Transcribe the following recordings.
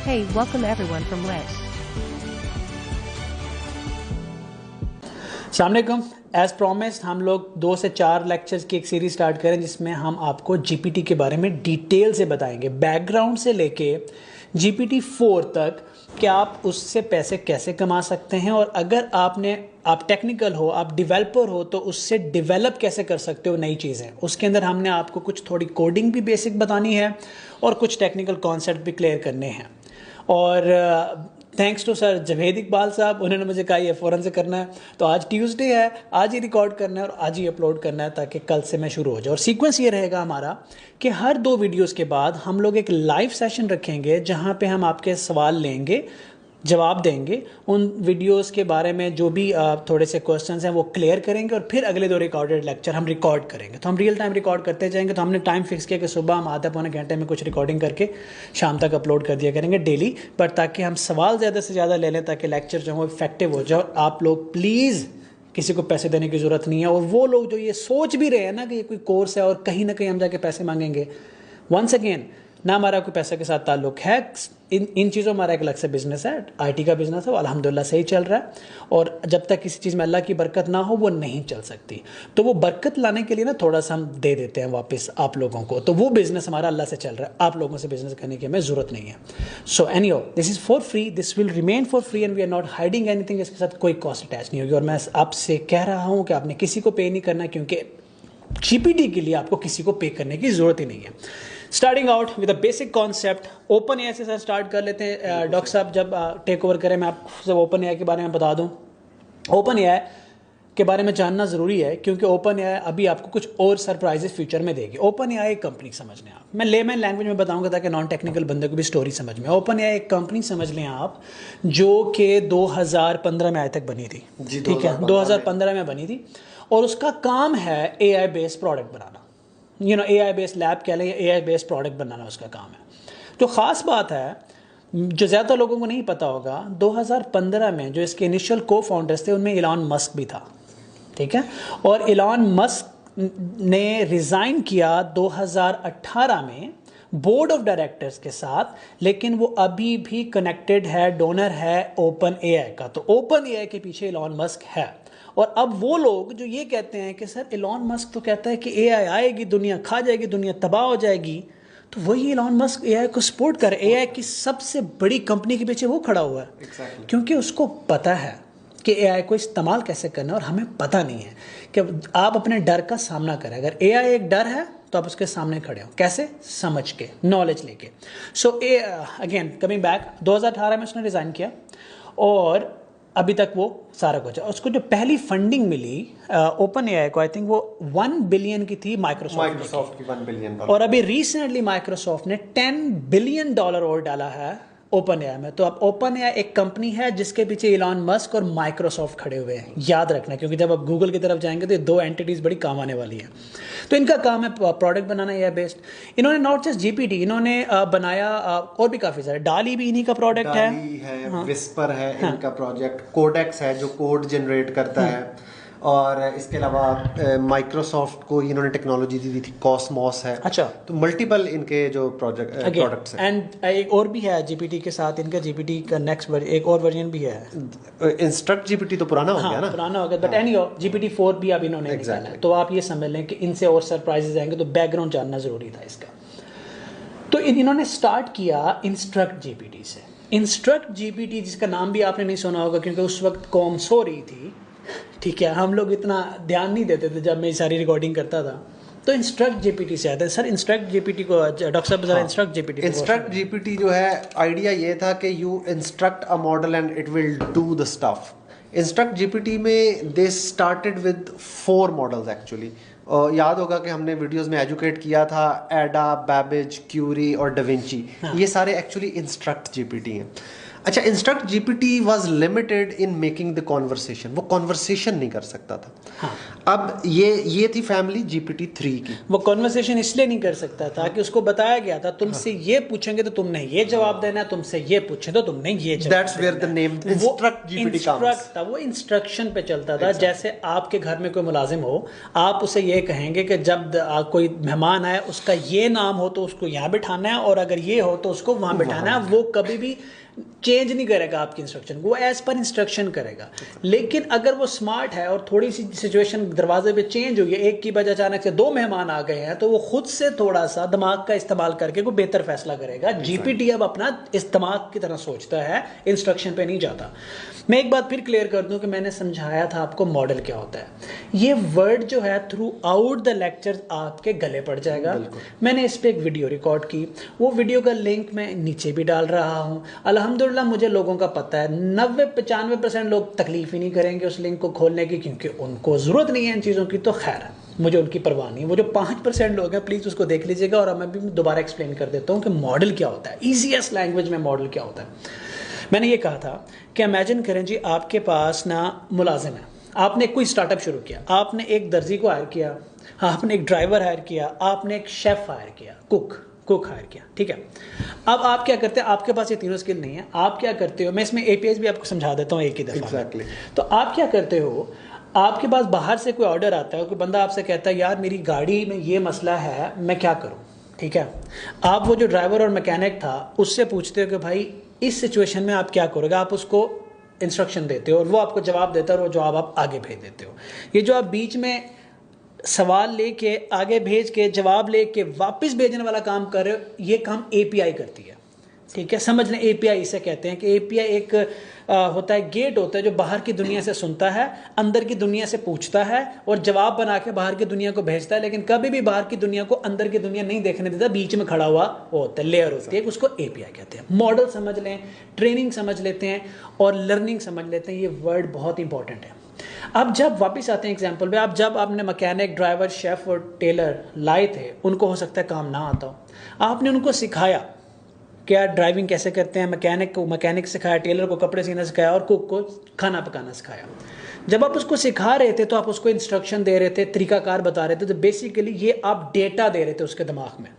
Hey, welcome everyone from Lex. अस्सलाम वालेकुम। As promised हम लोग 2 से 4 लेक्चर्स की एक सीरीज स्टार्ट करें जिसमें हम आपको जीपीटी के बारे में डिटेल से बताएंगे, बैकग्राउंड से लेके जीपीटी 4 तक कि आप उससे पैसे कैसे कमा सकते हैं, और अगर आप टेक्निकल हो, आप डेवलपर हो, तो उससे डेवलप कैसे कर सकते हो नई चीज़ें। उसके अंदर हमने आपको कुछ थोड़ी कोडिंग भी बेसिक बतानी है और कुछ टेक्निकल कॉन्सेप्ट भी क्लियर करने हैं। और thanks to sir Javed Iqbal साहब, उन्होंने मुझे कहा ये फ़ौरन से करना है, तो आज ट्यूसडे है, आज ही रिकॉर्ड करना है और आज ही अपलोड करना है ताकि कल से मैं शुरू हो जाऊँ। और सीक्वेंस ये रहेगा हमारा कि हर 2 वीडियोस के बाद हम लोग एक लाइव सेशन रखेंगे जहाँ पे हम आपके सवाल लेंगे, जवाब देंगे, उन वीडियोस के बारे में जो भी थोड़े से क्वेश्चंस हैं वो क्लियर करेंगे, और फिर अगले 2 रिकॉर्डेड लेक्चर हम रिकॉर्ड करेंगे। तो हम रियल टाइम रिकॉर्ड करते जाएंगे। तो हमने टाइम फिक्स किया कि सुबह हम आधे पौने घंटे में कुछ रिकॉर्डिंग करके शाम तक अपलोड कर दिया करेंगे डेली, बट ताकि हम सवाल ज़्यादा से ज़्यादा ले लें ताकि लेक्चर जो है वो इफेक्टिव हो जाए। और आप लोग प्लीज़, किसी को पैसे देने की ज़रूरत नहीं है, और वो लोग जो ये सोच भी रहे हैं ना कि ये कोई कोर्स है और कहीं ना कहीं हम जाके पैसे मांगेंगे, वंस अगेन ना हमारा कोई पैसे के साथ ताल्लुक है। इन चीज़ों हमारा एक अलग से बिजनेस है, आईटी का बिजनेस है, वो अल्हम्दुलिल्लाह सही चल रहा है। और जब तक किसी चीज़ में अल्लाह की बरकत ना हो वो नहीं चल सकती। तो वो बरकत लाने के लिए ना थोड़ा सा हम दे देते हैं वापस आप लोगों को, तो वो बिजनेस हमारा अल्लाह से चल रहा है। आप लोगों से बिजनेस करने की हमें ज़रूरत नहीं है। So anyhow, this is for free, this will remain for free and we are not hiding anything. इसके साथ कोई कॉस्ट अटैच नहीं होगी। और मैं आपसे कह रहा हूँ कि आपने किसी को पे नहीं करना, क्योंकि जीपीटी के लिए आपको किसी को पे करने की ज़रूरत ही नहीं है। Starting out with a basic concept, open AI से सर स्टार्ट कर लेते हैं। डॉक्टर साहब जब टेक ओवर करें मैं आपको ओपन एआई के बारे में बता दूं। ओपन एआई के बारे में जानना ज़रूरी है क्योंकि ओपन एआई अभी आपको कुछ और सरप्राइजेस फ्यूचर में देगी। ओपन एआई एक कंपनी समझ लें आप, मैं लेमैन लैंग्वेज में बताऊंगा ताकि नॉन टेक्निकल बंदे को भी स्टोरी समझ में। ओपन एआई एक कंपनी समझ लें आप जो कि 2015 में आज तक बनी थी, ठीक है, 2015 में बनी थी, और उसका काम है एआई बेस्ड प्रोडक्ट बनाना। एआई बेस्ड लैब कह लें या एआई बेस्ड प्रोडक्ट बनाना उसका काम है। जो ख़ास बात है जो ज़्यादा लोगों को नहीं पता होगा, 2015 में जो इसके इनिशियल को फाउंडर्स थे उनमें इलॉन मस्क भी था, ठीक है। और इलॉन मस्क ने रिज़ाइन किया 2018 में बोर्ड ऑफ डायरेक्टर्स के साथ, लेकिन वो अभी भी कनेक्टेड है, डोनर है ओपन एआई का। तो ओपन एआई के पीछे इलॉन मस्क है। और अब वो लोग जो ये कहते हैं कि सर इलॉन मस्क तो कहता है कि एआई आएगी, दुनिया खा जाएगी, दुनिया तबाह हो जाएगी, तो वही इलॉन मस्क एआई को सपोर्ट कर, एआई की सबसे बड़ी कंपनी के पीछे वो खड़ा हुआ है। exactly. क्योंकि उसको पता है कि एआई को इस्तेमाल कैसे करना है, और हमें पता नहीं है कि आप अपने डर का सामना करें। अगर एआई एक डर है तो आप उसके सामने खड़े हो, कैसे, समझ के, नॉलेज लेके। सो अगेन कमिंग बैक, 2018 में उसने रिज़ाइन किया और अभी तक वो सारा कुछ है। उसको जो पहली फंडिंग मिली ओपन एआई को, आई थिंक वो 1 बिलियन की थी माइक्रोसॉफ्ट की 1 बिलियन, और अभी रिसेंटली माइक्रोसॉफ्ट ने $10 बिलियन और डाला है ओपन एआई में। तो अब ओपन एआई एक कंपनी है जिसके पीछे इलॉन मस्क और माइक्रोसॉफ्ट खड़े हुए हैं, याद रखना, क्योंकि जब आप गूगल की तरफ जाएंगे तो ये 2 एंटिटीज बड़ी काम आने वाली हैं। तो इनका काम है प्रोडक्ट बनाना एआई बेस्ड। इन्होंने नॉट जस्ट जीपीटी, इन्होंने बनाया और भी काफ़ी सारे, डाली भी इन्हीं का प्रोडक्ट है, हाँ, विस्पर है, हाँ, इनका प्रोजेक्ट, कोडेक्स है जो कोड जनरेट करता है, और इसके अलावा माइक्रोसॉफ्ट को इन्होंने टेक्नोलॉजी दी थी, कॉस्मोस है। अच्छा, तो मल्टीपल इनके जो प्रोडक्ट्स हैं। एंड एक और भी है जीपीटी के साथ, इनका जीपीटी का नेक्स्ट एक और वर्जन भी है। इंस्ट्रक्ट जीपीटी तो पुराना हो गया ना, पुराना हो गया, बट एनीहो जीपीटी 4 भी अब इन्होंने निकाला है। तो आप ये समझ लें कि इनसे और सरप्राइजेज आएंगे, तो बैकग्राउंड जानना जरूरी था इसका। तो इन्होंने स्टार्ट किया इंस्ट्रक्ट जीपीटी से। इंस्ट्रक्ट जीपीटी जिसका नाम भी आपने नहीं सुना होगा क्योंकि उस वक्त कौम सो रही थी, ठीक है, हम लोग इतना ध्यान नहीं देते थे जब मैं सारी रिकॉर्डिंग करता था। तो इंस्ट्रक्ट जीपीटी से आता है। सर इंस्ट्रक्ट जीपीटी को डॉक्टर साहब जरा इंस्ट्रक्ट जीपीटी जो है, आइडिया ये था कि you instruct a model and it will do the stuff. Instruct GPT में they started with 4 models actually. याद होगा कि हमने वीडियोस में एजुकेट किया था एडा, बैबेज, क्यूरी और डाविंची। ये सारे एक्चुअली इंस्ट्रक्ट जीपीटी हैं। अच्छा, instruct GPT was limited in making the conversation, वो कॉन्वर्सेशन नहीं कर सकता था। अब ये थी फैमिली GPT-3 की। वो कॉन्वर्सेशन इसलिए नहीं कर सकता था कि उसको बताया गया था तुमसे ये पूछेंगे तो तुमने ये जवाब देना है, तुमसे ये पूछे तो तुमने ये जवाब That's where the name Instruct GPT comes. था, वो इंस्ट्रक्शन पे चलता था। जैसे आपके घर में कोई मुलाजिम हो, आप उसे ये कहेंगे कि जब कोई मेहमान आए उसका ये नाम हो तो उसको यहाँ बिठाना है, और अगर ये हो तो उसको वहाँ बिठाना है। वो कभी भी चेंज नहीं करेगा आपकी इंस्ट्रक्शन, वो एज पर इंस्ट्रक्शन करेगा। लेकिन अगर वो स्मार्ट है और थोड़ी सी सिचुएशन दरवाजे पे चेंज हुई है, एक की बजाय अचानक से 2 मेहमान आ गए हैं, तो वो खुद से थोड़ा सा दिमाग का इस्तेमाल करके कोई बेहतर फैसला करेगा। जीपीटी अब अपना इस दिमाग की तरह सोचता है, इंस्ट्रक्शन पे नहीं जाता। मैं एक बात फिर क्लियर कर दूं कि मैंने समझाया था आपको मॉडल क्या होता है। ये वर्ड जो है थ्रू आउट द लेक्चर आपके गले पड़ जाएगा। मैंने इस पर एक वीडियो रिकॉर्ड की, वो वीडियो का लिंक मैं नीचे भी डाल रहा हूँ। अल्हम्दुलिल्लाह मुझे लोगों का पता है 90-95% लोग तकलीफ ही नहीं करेंगे उस लिंक को खोलने की, क्योंकि उनको ज़रूरत नहीं है इन चीज़ों की। तो खैर, मुझे उनकी परवाह नहीं है। वो जो 5% लोग हैं प्लीज़ उसको देख लीजिएगा, और मैं भी दोबारा एक्सप्लेन कर देता हूँ कि मॉडल क्या होता है, ईजीएस्ट लैंग्वेज में मॉडल क्या होता है। मैंने ये कहा था कि इमेजिन करें जी, आपके पास ना मुलाजिम है, आपने कोई स्टार्टअप शुरू किया, आपने एक दर्जी को हायर किया, आपने एक ड्राइवर हायर किया, आपने एक शेफ़ हायर किया, कुक हायर किया, ठीक है। अब आप क्या करते हैं, आपके पास ये तीनों स्किल नहीं है, आप क्या करते हो, मैं इसमें APIs भी आपको समझा देता हूँ एक ही दफ़ा। Exactly. तो आप क्या करते हो, आपके पास बाहर से कोई ऑर्डर आता है, कोई बंदा आपसे कहता है यार मेरी गाड़ी में ये मसला है, मैं क्या करूँ, ठीक है। आप वो जो ड्राइवर और मैकेनिक था उससे पूछते हो कि भाई इस सिचुएशन में आप क्या करोगे, आप उसको इंस्ट्रक्शन देते हो और वो आपको जवाब देता है और वो जवाब आप आगे भेज देते हो। ये जो आप बीच में सवाल लेके आगे भेज के जवाब लेके वापस भेजने वाला काम कर रहे हो, ये काम API करती है, ठीक है। समझ लें API इसे कहते हैं कि API एक होता है, गेट होता है जो बाहर की दुनिया से सुनता है, अंदर की दुनिया से पूछता है और जवाब बना के बाहर की दुनिया को भेजता है, लेकिन कभी भी बाहर की दुनिया को अंदर की दुनिया नहीं देखने देता। बीच में खड़ा हुआ वो होता है, लेयर होती है, उसको API कहते हैं। मॉडल समझ लें, ट्रेनिंग समझ लेते हैं और लर्निंग समझ लेते हैं, ये वर्ड बहुत इंपॉर्टेंट है। अब जब वापस आते हैं एग्जाम्पल पे, जब आपने मैकेनिक, ड्राइवर, शेफ़ और टेलर लाए थे, उनको हो सकता है काम ना आता हो, आपने उनको सिखाया क्या ड्राइविंग कैसे करते हैं, मैकेनिक को मैकेनिक सिखाया, टेलर को कपड़े सीना सिखाया और कुक को खाना पकाना सिखाया। जब आप उसको सिखा रहे थे तो आप उसको इंस्ट्रक्शन दे रहे थे, तरीकाकार बता रहे थे, तो बेसिकली ये आप डेटा दे रहे थे उसके दिमाग में।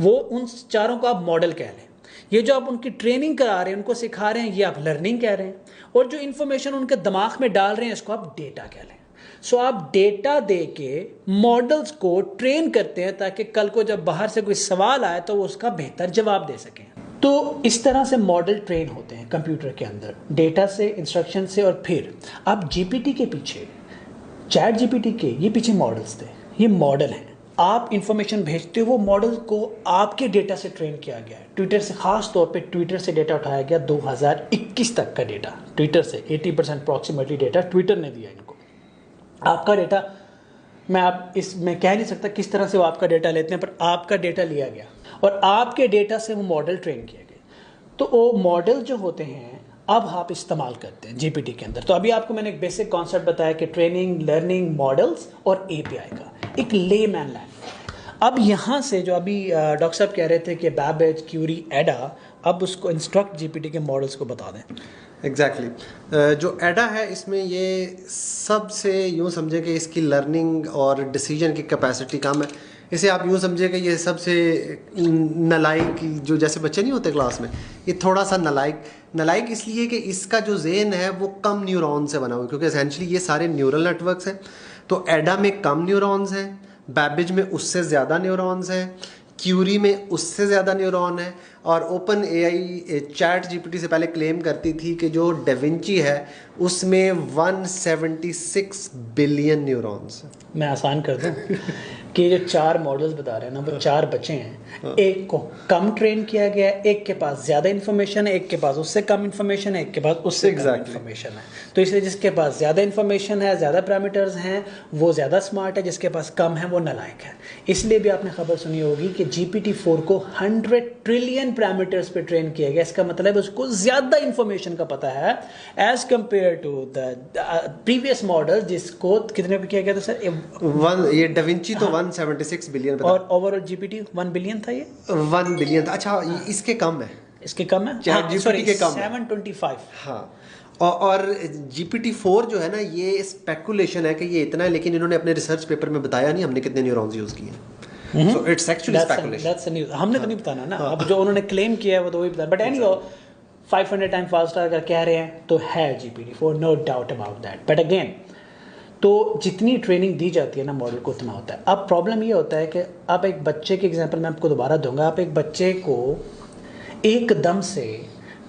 वो उन चारों को आप मॉडल कह लें। ये जो आप उनकी ट्रेनिंग करा रहे हैं, उनको सिखा रहे हैं, ये आप लर्निंग कह रहे हैं। और जो इन्फॉर्मेशन उनके दिमाग में डाल रहे हैं, इसको आप डेटा कह लें। सो आप डेटा दे के मॉडल्स को ट्रेन करते हैं ताकि कल को जब बाहर से कोई सवाल आए तो वो उसका बेहतर जवाब दे सकें। तो इस तरह से मॉडल ट्रेन होते हैं कंप्यूटर के अंदर, डेटा से, इंस्ट्रक्शन से। और फिर अब जीपीटी के पीछे, चैट जीपीटी के ये पीछे मॉडल्स थे, ये मॉडल हैं। आप इंफॉर्मेशन भेजते हो, वो मॉडल को आपके डेटा से ट्रेन किया गया है। ट्विटर से, खास तौर पे ट्विटर से डेटा उठाया गया, 2021 तक का डेटा ट्विटर से, 80% अप्रॉक्सीमेटली डेटा ट्विटर ने दिया इनको। आपका डेटा मैं कह नहीं सकता किस तरह से वो आपका डेटा लेते हैं, पर आपका डेटा लिया गया और आपके डेटा से वो मॉडल ट्रेन किए गए। तो वो मॉडल जो होते हैं अब आप इस्तेमाल करते हैं जीपीटी के अंदर। तो अभी आपको मैंने एक बेसिक कॉन्सेप्ट बताया कि ट्रेनिंग, लर्निंग, मॉडल्स और API का एक लेमैन लैंग्वेज। अब यहाँ से जो अभी डॉक्टर साहब कह रहे थे कि बैबेज, क्यूरी, एडा, अब उसको इंस्ट्रक्ट जीपीटी के मॉडल्स को बता दें। एग्जैक्टली जो एडा है, इसमें ये सबसे यूँ समझे कि इसकी लर्निंग और डिसीजन की कैपेसिटी कम है। इसे आप यूँ समझिए कि ये सबसे नलायक, जो जैसे बच्चे नहीं होते क्लास में, ये थोड़ा सा नलायक इसलिए कि इसका जो ज़हन है वो कम न्यूरॉन से बना हुआ है, क्योंकि एसेंशली ये सारे न्यूरल नेटवर्क्स हैं। तो एडा में कम न्यूरॉन्स हैं, बैबेज में उससे ज़्यादा न्यूरॉन्स हैं, क्यूरी में उससे ज़्यादा न्यूरॉन है। और ओपन AI चैट जीपीटी से पहले क्लेम करती थी कि जो डेविंची है उसमें 176 बिलियन न्यूरॉन्स। मैं आसान कर दूं कि जो 4 मॉडल्स बता रहे हैं ना, वो 4 बच्चे हैं। एक को कम ट्रेन किया गया है, एक के पास ज़्यादा इन्फॉर्मेशन है, एक के पास उससे कम इन्फॉर्मेशन है, एक के पास उससे कम इन्फॉर्मेशन है। तो इसलिए जिसके पास ज़्यादा इन्फॉर्मेशन है, ज़्यादा पैरामीटर्स हैं, वो ज़्यादा स्मार्ट है, जिसके पास कम है वो नालायक है। इसलिए भी आपने खबर सुनी होगी कि GPT-4 को 100 ट्रिलियन पैरामीटर्स पे ट्रेन किया गया। इसका मतलब उसको ज़्यादा इन्फॉर्मेशन का पता है as compare to the previous model, जिसको कितने पे किया गया था सर? ये डाविंची तो 176 बिलियन, और ओवरऑल जीपीटी 1 बिलियन था। ये 1 बिलियन था। अच्छा, इसके कम है, इसके कम है, चैट जीपीटी के कम 725। हाँ। और GPT-4 जो है ना, ये स्पेकुलेशन है कि ये इतना है, लेकिन इन्होंने अपने रिसर्च पेपर में बताया नहीं हमने कितने न्यूरॉन्स यूज़ किए हैं। So it's actually speculation. हमने तो नहीं बताना ना, अब जो उन्होंने क्लेम किया है वो तो वही बता। बट एनीवे 500 टाइम फास्टर अगर कह रहे हैं तो है GPT-4, no doubt about that. But again, तो जितनी ट्रेनिंग दी जाती है ना मॉडल को उतना होता है। अब प्रॉब्लम ये होता है कि आप एक बच्चे के एग्जांपल मैं आपको दोबारा दूंगा। आप एक बच्चे को एकदम से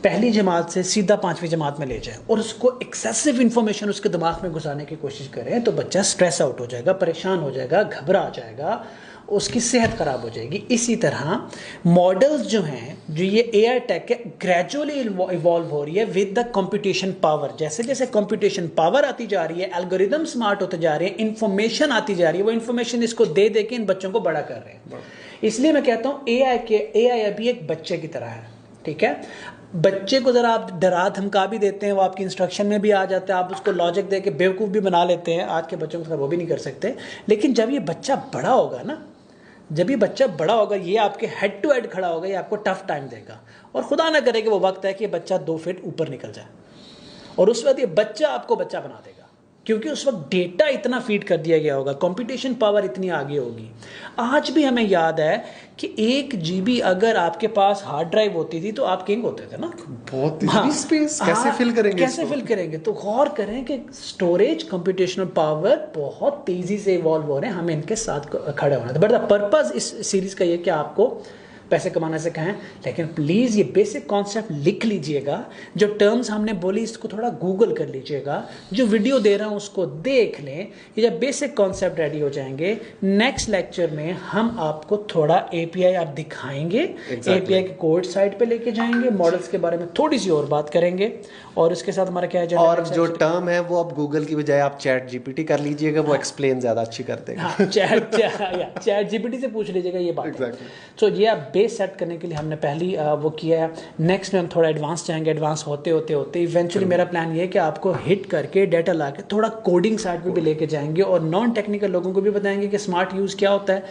पहली जमात से सीधा 5वीं जमात में ले जाएं और उसको एक्सेसिव इन्फॉर्मेशन उसके दिमाग में घुसाने की कोशिश करें तो बच्चा स्ट्रेस आउट हो जाएगा, परेशान हो जाएगा, घबरा जाएगा, उसकी सेहत खराब हो जाएगी। इसी तरह मॉडल्स जो हैं, जो ये एआई टेक है, ग्रेजुअली इवॉल्व हो रही है विद द कंप्यूटेशन पावर। जैसे जैसे कंप्यूटेशन पावर आती जा रही है, एल्गोरिदम स्मार्ट होते जा रहे हैं, इंफॉर्मेशन आती जा रही है, वो इंफॉर्मेशन इसको दे दे के इन बच्चों को बड़ा कर रहे हैं। इसलिए मैं कहता हूँ एआई अभी एक बच्चे की तरह है, ठीक है। बच्चे को ज़रा आप डरा धमका भी देते हैं, वो आपकी इंस्ट्रक्शन में भी आ जाता है, आप उसको लॉजिक दे के बेवकूफ़ भी बना लेते हैं। आज के बच्चों को वो भी नहीं कर सकते। लेकिन जब ये बच्चा बड़ा होगा ना, जब ये बच्चा बड़ा होगा, ये आपके हेड टू हेड खड़ा होगा, ये आपको टफ टाइम देगा। और खुदा ना करे कि वो वक्त है कि ये बच्चा 2 फीट ऊपर निकल जाए, और उस वक्त ये बच्चा आपको बच्चा बना देगा, क्योंकि उस वक्त डेटा इतना फीड कर दिया गया होगा, कंप्यूटेशन पावर इतनी आगे होगी। आज भी हमें याद है कि 1 GB अगर आपके पास हार्ड ड्राइव होती थी तो आप किंग होते थे ना। बहुत स्पेस कैसे फिल करेंगे, कैसे फिल करेंगे? तो गौर करें कि स्टोरेज, कंप्यूटेशनल पावर बहुत तेजी से इवॉल्व हो रहे हैं, हमें इनके साथ खड़े होना था। बट द पर्पज इस सीरीज का ये कि आपको पैसे कमाने से कहें, लेकिन प्लीज़ ये बेसिक कॉन्सेप्ट लिख लीजिएगा। जो टर्म्स हमने बोली इसको थोड़ा गूगल कर लीजिएगा, जो वीडियो दे रहा हूँ उसको देख लें। ये जब बेसिक कॉन्सेप्ट रेडी हो जाएंगे, नेक्स्ट लेक्चर में हम आपको थोड़ा API आप दिखाएंगे, API के कोड साइड पे लेके जाएंगे, मॉडल्स के बारे में थोड़ी सी और बात करेंगे, और इसके साथ हमारा क्या है, और जो टर्म है वो अब गूगल की बजाय आप चैट GPT कर लीजिएगा, वो एक्सप्लेन ज़्यादा अच्छी कर देगा। चैट GPT से पूछ लीजिएगा ये बात। तो ये आप बेस सेट करने के लिए हमने पहली वो किया है। नेक्स्ट में हम थोड़ा एडवांस जाएंगे, एडवांस होते होते होते इवेंचुअली मेरा प्लान ये है कि आपको हिट करके डाटा ला के थोड़ा कोडिंग साइड पे भी लेके जाएंगे, और नॉन टेक्निकल लोगों को भी बताएंगे कि स्मार्ट यूज़ क्या होता है,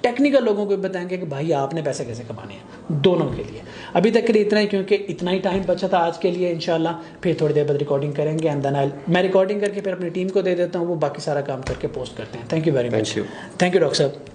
टेक्निकल लोगों को भी बताएंगे कि भाई आपने पैसे कैसे कमाने हैं, दोनों के लिए। अभी तक के लिए इतना ही, क्योंकि इतना ही टाइम बचा था आज के लिए। इंशाल्लाह फिर थोड़ी देर बाद रिकॉर्डिंग करेंगे, एंड देन मैं रिकॉर्डिंग करके फिर अपनी टीम को दे देता हूँ, वो बाकी सारा काम करके पोस्ट करते हैं। Thank you very much. Thank you doctor साहब।